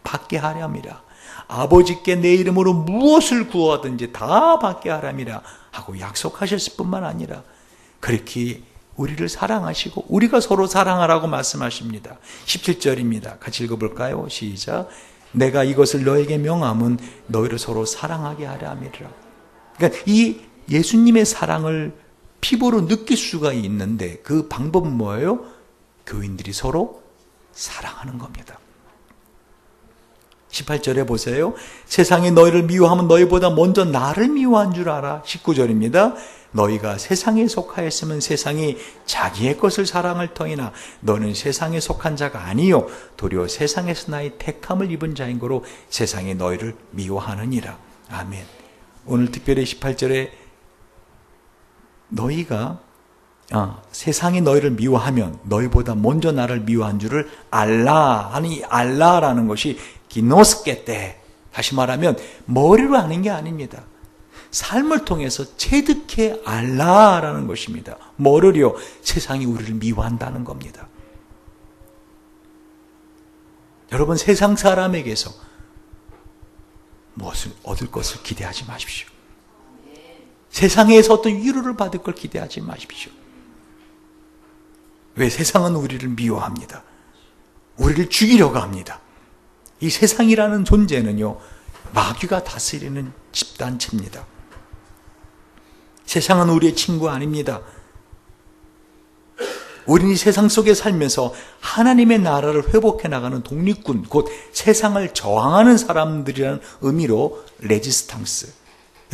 받게 하려 함이라. 아버지께 내 이름으로 무엇을 구하든지 다 받게 하람이라 하고 약속하셨을 뿐만 아니라 그렇게 우리를 사랑하시고 우리가 서로 사랑하라고 말씀하십니다. 17절입니다. 같이 읽어볼까요? 시작. 내가 이것을 너에게 명함은 너희를 서로 사랑하게 하려 함이라. 그러니까 이 예수님의 사랑을 피부로 느낄 수가 있는데 그 방법은 뭐예요? 교인들이 서로 사랑하는 겁니다. 18절에 보세요. 세상이 너희를 미워하면 너희보다 먼저 나를 미워한 줄 알아. 19절입니다. 너희가 세상에 속하였으면 세상이 자기의 것을 사랑할 터이나 너는 세상에 속한 자가 아니요 도리어 세상에서 나의 택함을 입은 자인 거로 세상이 너희를 미워하느니라. 아멘. 오늘 특별히 18절에 너희가 세상이 너희를 미워하면 너희보다 먼저 나를 미워한 줄을 알라 하는 이 알라라는 것이 기노스케테, 다시 말하면 머리로 하는 게 아닙니다. 삶을 통해서 체득해 알라라는 것입니다. 뭐를요? 세상이 우리를 미워한다는 겁니다. 여러분, 세상 사람에게서 무엇을 얻을 것을 기대하지 마십시오. 세상에서 어떤 위로를 받을 걸 기대하지 마십시오. 왜? 세상은 우리를 미워합니다. 우리를 죽이려고 합니다. 이 세상이라는 존재는요, 마귀가 다스리는 집단체입니다. 세상은 우리의 친구 아닙니다. 우리는 이 세상 속에 살면서 하나님의 나라를 회복해 나가는 독립군, 곧 세상을 저항하는 사람들이라는 의미로 레지스탕스.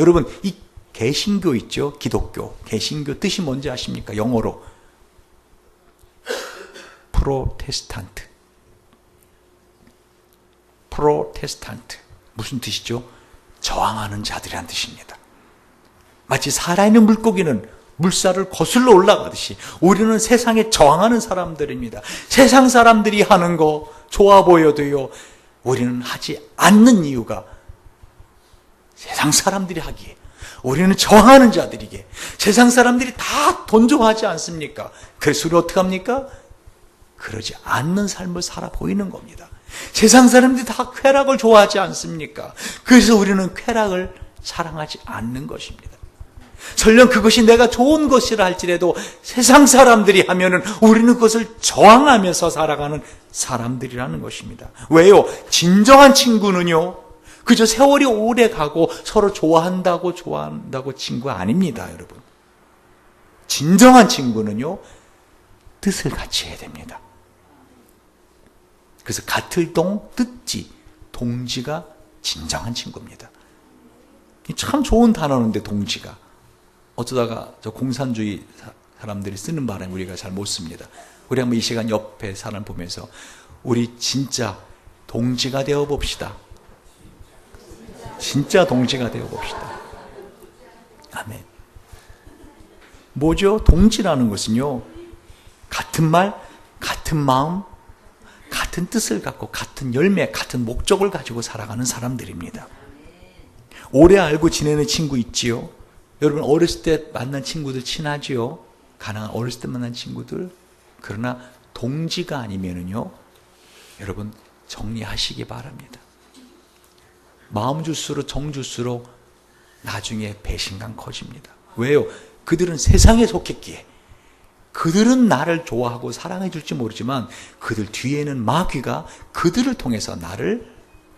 여러분, 이 개신교 있죠? 기독교. 개신교 뜻이 뭔지 아십니까? 영어로. 프로테스탄트. 프로테스탄트. 무슨 뜻이죠? 저항하는 자들이란 뜻입니다. 마치 살아있는 물고기는 물살을 거슬러 올라가듯이 우리는 세상에 저항하는 사람들입니다. 세상 사람들이 하는 거 좋아 보여도요, 우리는 하지 않는 이유가 세상 사람들이 하기에, 우리는 저항하는 자들이기에, 세상 사람들이 다 돈 좋아하지 않습니까? 그래서 우리는 어떻게 합니까? 그러지 않는 삶을 살아 보이는 겁니다. 세상 사람들이 다 쾌락을 좋아하지 않습니까? 그래서 우리는 쾌락을 사랑하지 않는 것입니다. 설령 그것이 내가 좋은 것이라 할지라도 세상 사람들이 하면은 우리는 그것을 저항하면서 살아가는 사람들이라는 것입니다. 왜요? 진정한 친구는요, 그저 세월이 오래 가고 서로 좋아한다고 친구가 아닙니다, 여러분. 진정한 친구는요, 뜻을 같이 해야 됩니다. 그래서 같을 동, 뜻지, 동지가 진정한 친구입니다. 참 좋은 단어인데, 동지가. 어쩌다가 저 공산주의 사람들이 쓰는 바람에 우리가 잘 못 씁니다. 우리 한번 이 시간 옆에 사람 보면서 우리 진짜 동지가 되어 봅시다. 진짜 동지가 되어 봅시다. 아멘. 뭐죠? 동지라는 것은요, 같은 말, 같은 마음, 같은 뜻을 갖고 같은 열매, 같은 목적을 가지고 살아가는 사람들입니다. 오래 알고 지내는 친구 있지요? 여러분, 어렸을 때 만난 친구들 친하지요? 가능한 어렸을 때 만난 친구들. 그러나 동지가 아니면은요, 여러분 정리하시기 바랍니다. 마음 줄수록 정 줄수록 나중에 배신감 커집니다. 왜요? 그들은 세상에 속했기에, 그들은 나를 좋아하고 사랑해 줄지 모르지만 그들 뒤에는 마귀가 그들을 통해서 나를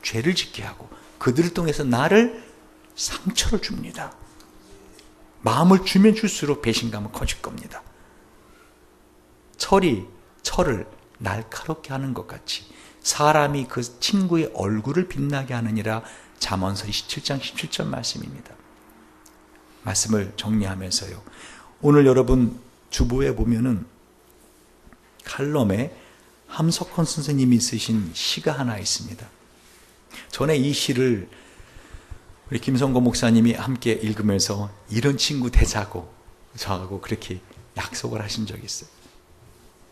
죄를 짓게 하고 그들을 통해서 나를 상처를 줍니다. 마음을 주면 줄수록 배신감은 커질 겁니다. 철을 날카롭게 하는 것 같이 사람이 그 친구의 얼굴을 빛나게 하느니라. 잠언서 27장 17절 말씀입니다. 말씀을 정리하면서요, 오늘 여러분 주보에 보면은 칼럼에 함석헌 선생님이 쓰신 시가 하나 있습니다. 전에 이 시를 우리 김성곤 목사님이 함께 읽으면서 이런 친구 되자고 저하고 그렇게 약속을 하신 적이 있어요.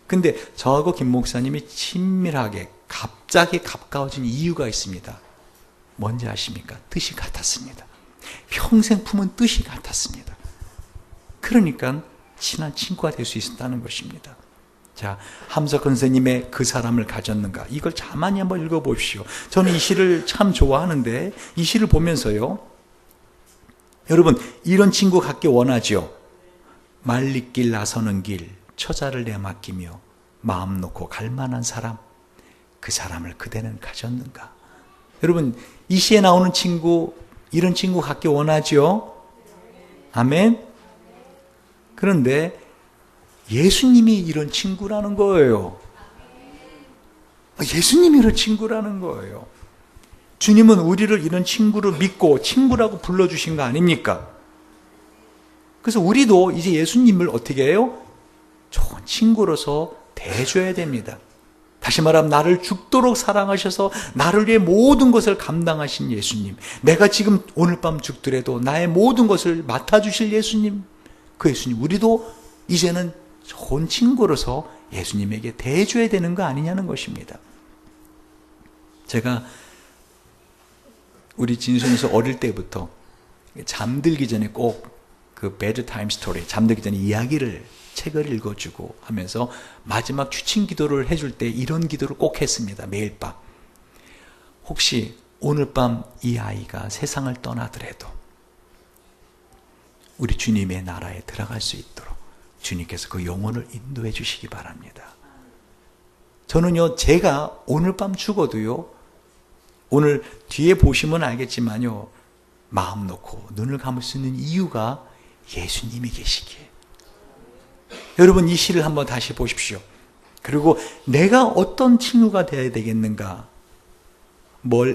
근데 저하고 김 목사님이 친밀하게 갑자기 가까워진 이유가 있습니다. 뭔지 아십니까? 뜻이 같았습니다. 평생 품은 뜻이 같았습니다. 그러니까 친한 친구가 될 수 있었다는 것입니다. 자, 함석헌 선생님의 그 사람을 가졌는가, 이걸 가만히 한번 읽어보십시오. 저는 이 시를 참 좋아하는데 이 시를 보면서요, 여러분 이런 친구 갖기 원하죠? 말리길 나서는 길, 처자를 내맡기며 마음 놓고 갈 만한 사람, 그 사람을 그대는 가졌는가? 여러분, 이 시에 나오는 친구, 이런 친구 갖기 원하죠? 아멘? 그런데 예수님이 이런 친구라는 거예요. 예수님이 이런 친구라는 거예요. 주님은 우리를 이런 친구로 믿고 친구라고 불러주신 거 아닙니까? 그래서 우리도 이제 예수님을 어떻게 해요? 좋은 친구로서 대해줘야 됩니다. 다시 말하면 나를 죽도록 사랑하셔서 나를 위해 모든 것을 감당하신 예수님, 내가 지금 오늘 밤 죽더라도 나의 모든 것을 맡아주실 예수님, 그 예수님, 우리도 이제는 좋은 친구로서 예수님에게 대해줘야 되는 거 아니냐는 것입니다. 제가 우리 진순에서 어릴 때부터 잠들기 전에 꼭 그 bedtime story, 잠들기 전에 책을 읽어주고 하면서 마지막 취침 기도를 해줄 때 이런 기도를 꼭 했습니다. 매일 밤. 혹시 오늘 밤 이 아이가 세상을 떠나더라도 우리 주님의 나라에 들어갈 수 있도록 주님께서 그 영혼을 인도해 주시기 바랍니다. 저는요, 제가 오늘 밤 죽어도요, 오늘 뒤에 보시면 알겠지만요, 마음 놓고 눈을 감을 수 있는 이유가 예수님이 계시기에. 여러분, 이 시를 한번 다시 보십시오. 그리고 내가 어떤 친구가 되어야 되겠는가?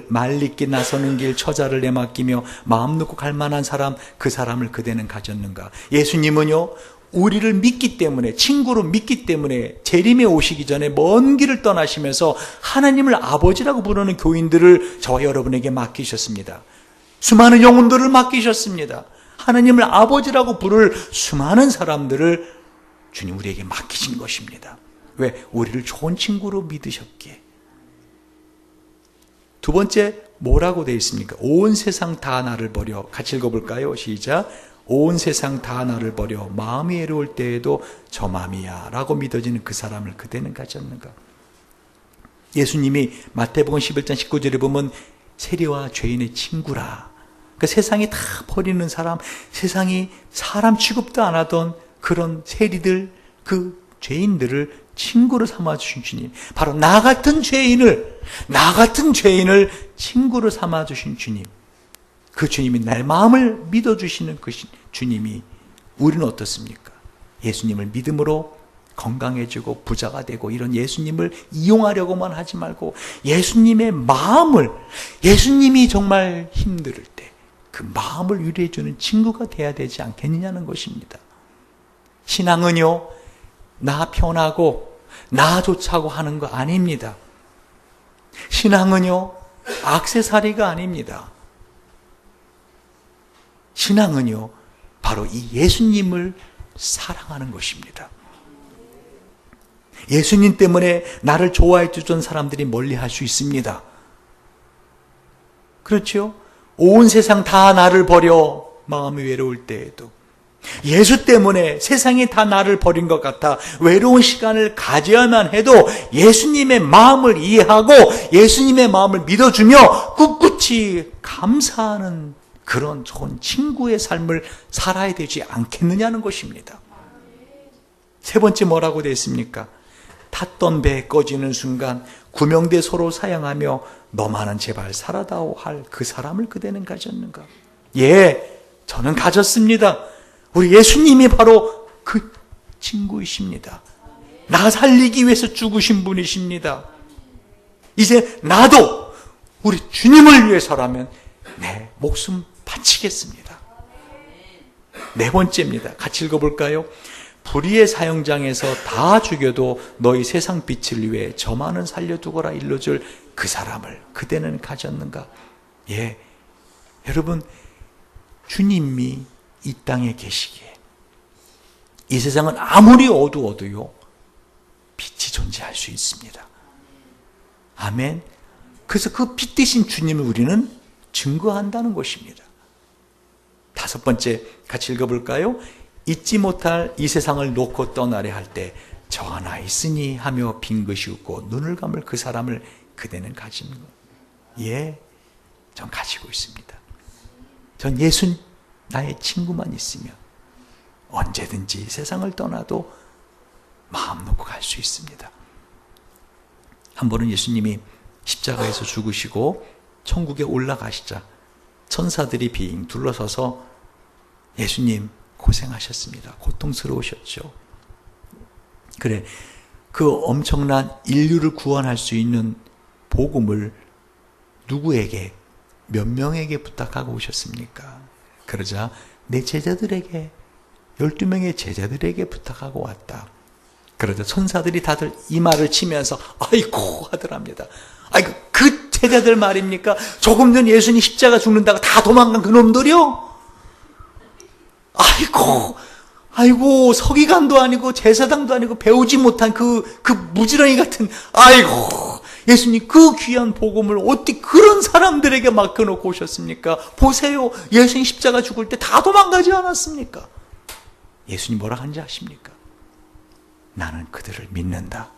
말리기 나서는 길 처자를 내맡기며 마음 놓고 갈 만한 사람, 그 사람을 그대는 가졌는가? 예수님은요, 우리를 믿기 때문에, 친구로 믿기 때문에 재림에 오시기 전에 먼 길을 떠나시면서 하나님을 아버지라고 부르는 교인들을 저와 여러분에게 맡기셨습니다. 수많은 영혼들을 맡기셨습니다. 하나님을 아버지라고 부를 수많은 사람들을 주님 우리에게 맡기신 것입니다. 왜? 우리를 좋은 친구로 믿으셨기에. 두 번째, 뭐라고 되어 있습니까? 온 세상 다 나를 버려. 같이 읽어볼까요? 시작. 온 세상 다 나를 버려 마음이 외로울 때에도 저 맘이야 라고 믿어지는 그 사람을 그대는 가졌는가? 예수님이 마태복음 11장 19절에 보면 세리와 죄인의 친구라. 그 세상이 다 버리는 사람, 세상이 사람 취급도 안 하던 그런 세리들, 그 죄인들을 친구로 삼아주신 주님, 바로 나 같은 죄인을 친구로 삼아주신 주님, 그 주님이 내 마음을 믿어주시는 그 주님이, 우리는 어떻습니까? 예수님을 믿음으로 건강해지고 부자가 되고 이런 예수님을 이용하려고만 하지 말고 예수님의 마음을, 예수님이 정말 힘들 때 그 마음을 위로해주는 친구가 돼야 되지 않겠느냐는 것입니다. 신앙은요, 나 편하고 나 좋자고 하는 거 아닙니다. 신앙은요, 액세서리가 아닙니다. 신앙은요, 바로 이 예수님을 사랑하는 것입니다. 예수님 때문에 나를 좋아해 주던 사람들이 멀리할 수 있습니다. 그렇죠? 온 세상 다 나를 버려 마음이 외로울 때에도 예수 때문에 세상이 다 나를 버린 것 같아 외로운 시간을 가져야만 해도 예수님의 마음을 이해하고 예수님의 마음을 믿어주며 꿋꿋이 감사하는 그런 좋은 친구의 삶을 살아야 되지 않겠느냐는 것입니다. 세 번째, 뭐라고 되어 있습니까? 탔던 배 꺼지는 순간 구명대 서로 사양하며 너만은 제발 살아다오 할 그 사람을 그대는 가졌는가? 예, 저는 가졌습니다. 우리 예수님이 바로 그 친구이십니다. 나 살리기 위해서 죽으신 분이십니다. 이제 나도 우리 주님을 위해서라면 내 목숨 바치겠습니다. 네 번째입니다. 같이 읽어볼까요? 불의의 사형장에서 다 죽여도 너희 세상 빛을 위해 저만은 살려두거라 일러줄 그 사람을 그대는 가졌는가? 예, 여러분, 주님이 이 땅에 계시기에 이 세상은 아무리 어두워도요, 빛이 존재할 수 있습니다. 아멘. 그래서 그 빛 대신 주님을 우리는 증거한다는 것입니다. 다섯 번째, 같이 읽어볼까요? 잊지 못할 이 세상을 놓고 떠나려 할 때 저 하나 있으니 하며 빙긋이 웃고 눈을 감을 그 사람을 그대는 가지는 것. 예, 전 가지고 있습니다. 전 예수 나의 친구만 있으면 언제든지 세상을 떠나도 마음 놓고 갈 수 있습니다. 한 번은 예수님이 십자가에서 죽으시고 천국에 올라가시자 천사들이 빙 둘러서서 예수님 고생하셨습니다. 고통스러우셨죠. 그래, 그 엄청난 인류를 구원할 수 있는 복음을 누구에게, 몇 명에게 부탁하고 오셨습니까? 그러자 내 제자들에게, 12명의 제자들에게 부탁하고 왔다. 그러자 천사들이 다들 이마를 치면서 아이고 하더랍니다. 아이고, 그 제자들 말입니까? 조금 전 예수님 십자가 죽는다고 다 도망간 그놈들이요? 아이고, 서기관도 아니고 제사장도 아니고 배우지 못한 그 무지렁이 같은, 아이고, 예수님 그 귀한 복음을 어떻게 그런 사람들에게 맡겨놓고 오셨습니까? 보세요, 예수님 십자가 죽을 때 다 도망가지 않았습니까? 예수님 뭐라 하는지 아십니까? 나는 그들을 믿는다.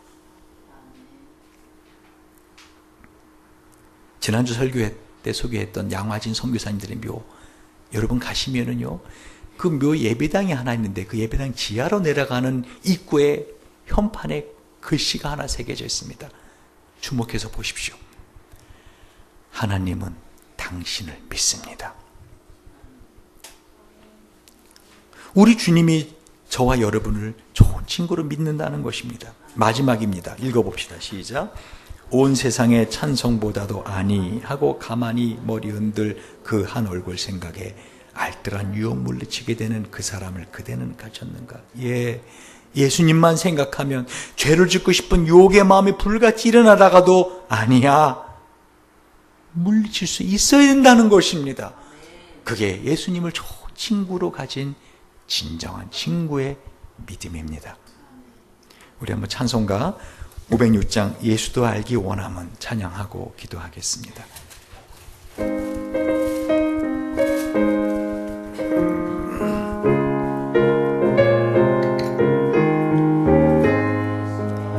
지난주 설교회 때 소개했던 양화진 선교사님들의 묘, 여러분 가시면은요, 그 묘 예배당이 하나 있는데 그 예배당 지하로 내려가는 입구에 현판에 글씨가 하나 새겨져 있습니다. 주목해서 보십시오. 하나님은 당신을 믿습니다. 우리 주님이 저와 여러분을 좋은 친구로 믿는다는 것입니다. 마지막입니다. 읽어봅시다. 시작. 온 세상의 찬송보다도 아니 하고 가만히 머리 흔들 그 한 얼굴 생각에 알뜰한 유혹 물리치게 되는 그 사람을 그대는 가졌는가? 예수님만 생각하면 죄를 짓고 싶은 유혹의 마음이 불같이 일어나다가도 아니야, 물리칠 수 있어야 된다는 것입니다. 그게 예수님을 좋은 친구로 가진 진정한 친구의 믿음입니다. 우리 한번 찬송가 506장 예수도 알기 원함은 찬양하고 기도하겠습니다.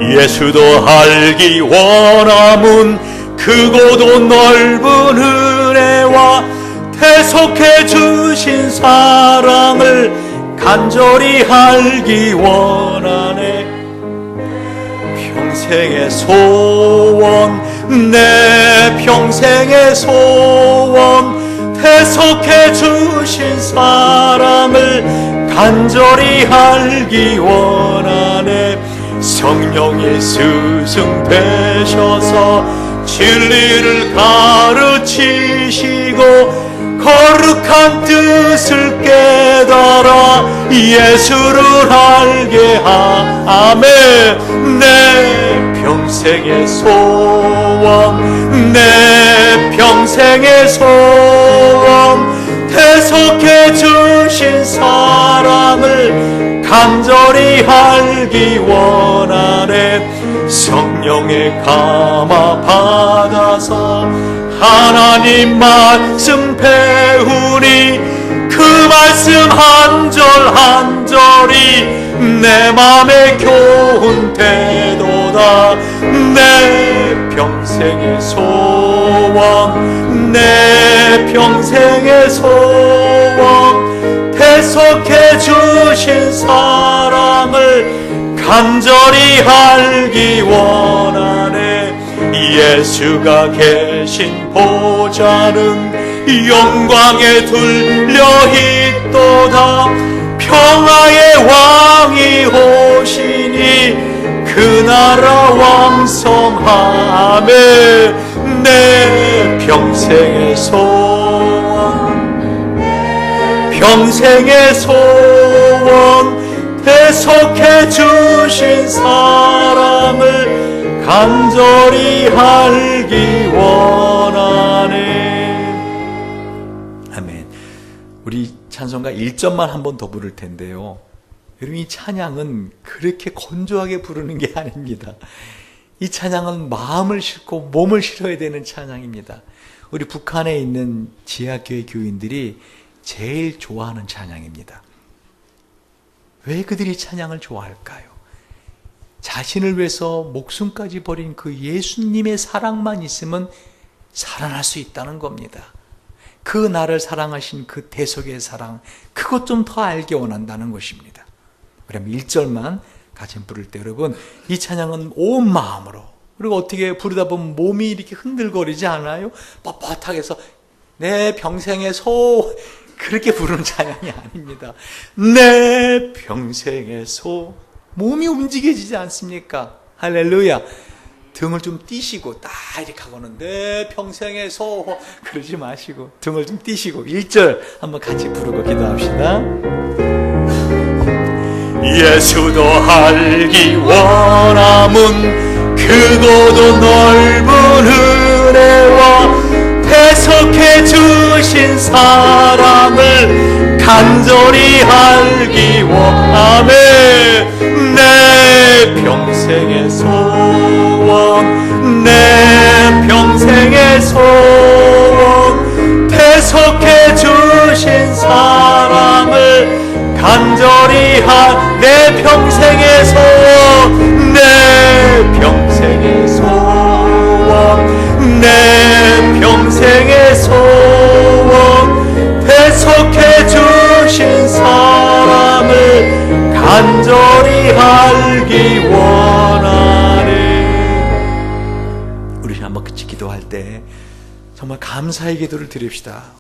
예수도 알기 원함은 크고도 넓은 은혜와 대속해 주신 사랑을 간절히 알기 원하네. 평생의 소원, 내 평생의 소원, 대속해 주신 사랑을 간절히 알기 원하네. 성령이 스승 되셔서 진리를 가르치시고 거룩한 뜻을 깨달아 예수를 알게 하아멘. 내 평생의 소원, 내 평생의 소원, 대속해 주신 사랑을 간절히 알기 원하네. 성령의 감화 받아서 하나님 말씀 배우니 그 말씀 한 절 한 절이 내 맘에 교훈 되도다. 내 평생의 소원, 내 평생의 소원, 대속해 주신 사랑을 간절히 알기 원하네. 예수가 계신 보좌는 영광에 둘려 있도다. 평화의 왕이 오시니 그 나라 왕성하매. 내 평생의 소원, 평생의 소원, 대속해 주신 사랑을 간절히 알기 원하네. 아멘. 우리 찬송가 1절만 한번 더 부를 텐데요, 여러분 이 찬양은 그렇게 건조하게 부르는 게 아닙니다. 이 찬양은 마음을 싣고 몸을 실어야 되는 찬양입니다. 우리 북한에 있는 지하교회 교인들이 제일 좋아하는 찬양입니다. 왜 그들이 찬양을 좋아할까요? 자신을 위해서 목숨까지 버린 그 예수님의 사랑만 있으면 살아날 수 있다는 겁니다. 그 나를 사랑하신 그 대속의 사랑, 그것 좀 더 알기 원한다는 것입니다. 그럼 1절만 같이 부를 때 여러분, 이 찬양은 온 마음으로 그리고 어떻게 부르다 보면 몸이 이렇게 흔들거리지 않아요? 뻣뻣하게 해서 내 평생의 소, 그렇게 부르는 찬양이 아닙니다. 내 평생의 소, 몸이 움직여지지 않습니까? 할렐루야. 등을 좀 띄시고 딱 이렇게 하고는 내 평생의 소, 그러지 마시고 등을 좀 띄시고 1절 한번 같이 부르고 기도합시다. 예수도 알기 원함은 크고도 넓은 은혜와 배석해 주신 사랑을 간절히 알기 원하네. 내 평생의 소원, 내 평생의 소원, 배석해 주신 사랑을 간절히 내 평생의 소원, 내 평생의 소원, 내 평생의 소원, 배석해 주신 사람을 간절히 알기 원하네. 우리 한번 같이 기도할 때 정말 감사의 기도를 드립시다.